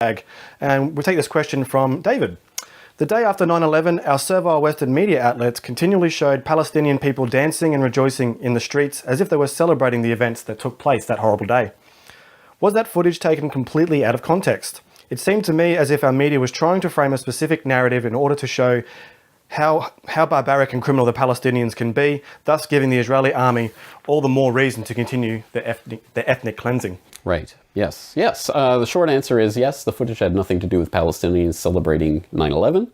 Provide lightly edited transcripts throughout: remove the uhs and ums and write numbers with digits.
And we take this question from David. The day after 9/11, our servile Western media outlets continually showed Palestinian people dancing and rejoicing in the streets as if they were celebrating the events that took place that horrible day. Was that footage taken completely out of context? It seemed to me as if our media was trying to frame a specific narrative in order to show how barbaric and criminal the Palestinians can be, thus giving the Israeli army all the more reason to continue the ethnic cleansing. Right. Yes. The short answer is yes, the footage had nothing to do with Palestinians celebrating 9/11.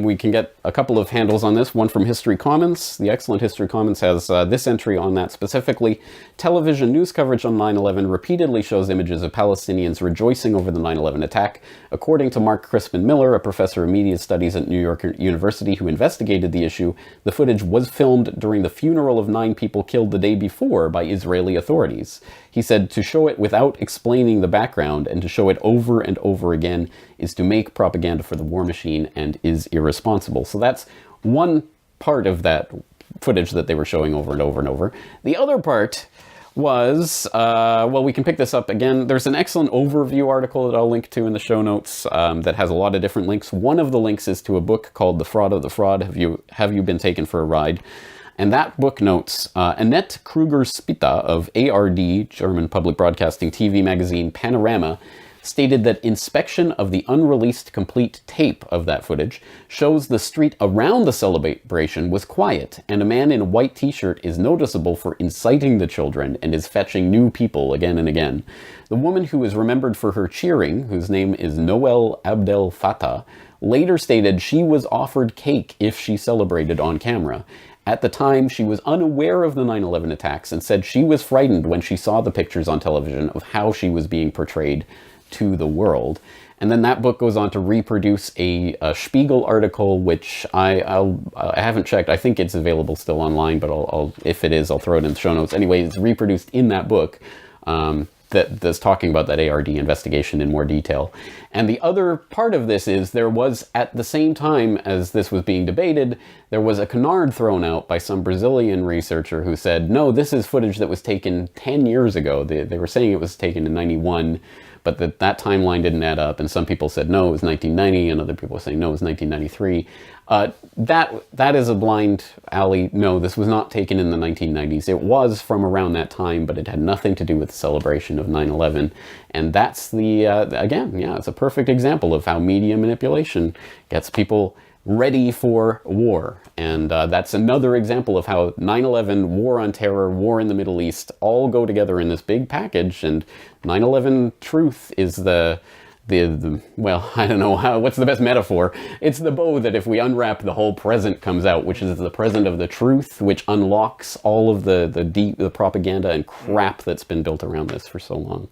We can get a couple of handles on this. One from History Commons. The excellent History Commons has this entry on that specifically. Television news coverage on 9/11 repeatedly shows images of Palestinians rejoicing over the 9/11 attack. According to Mark Crispin Miller, a professor of media studies at New York University who investigated the issue, the footage was filmed during the funeral of 9 people killed the day before by Israeli authorities. He said to show it without explaining the background and to show it over and over again is to make propaganda for the war machine and is irresponsible. So that's one part of that footage that they were showing over and over and over. The other part was, well, we can pick this up again. There's an excellent overview article that I'll link to in the show notes that has a lot of different links. One of the links is to a book called The Fraud of the Fraud. Have you been taken for a ride? And that book notes, Annette Kruger-Spitta of ARD, German Public Broadcasting TV magazine Panorama, stated that inspection of the unreleased complete tape of that footage shows the street around the celebration was quiet, and a man in a white t-shirt is noticeable for inciting the children and is fetching new people again and again. The woman who is remembered for her cheering, whose name is Noel Abdel Fattah, later stated she was offered cake if she celebrated on camera. At the time, she was unaware of the 9/11 attacks and said she was frightened when she saw the pictures on television of how she was being portrayed to the world. And then that book goes on to reproduce a Spiegel article, which I haven't checked. I think it's available still online, but I'll if it is, I'll throw it in the show notes. Anyway, it's reproduced in that book that's talking about that ARD investigation in more detail. And the other part of this is there was, at the same time as this was being debated, there was a canard thrown out by some Brazilian researcher who said, no, this is footage that was taken 10 years ago. They were saying it was taken in 91, but that timeline didn't add up. And some people said, no, it was 1990, and other people were saying, no, it was 1993. That is a blind alley. No, this was not taken in the 1990s. It was from around that time, but it had nothing to do with the celebration of 9/11. And that's again, it's a perfect example of how media manipulation gets people ready for war. And that's another example of how 9/11, war on terror, war in the Middle East all go together in this big package. And 9/11 truth is well, I don't know what's the best metaphor. It's the bow that if we unwrap, the whole present comes out, which is the present of the truth, which unlocks all of the propaganda and crap that's been built around this for so long.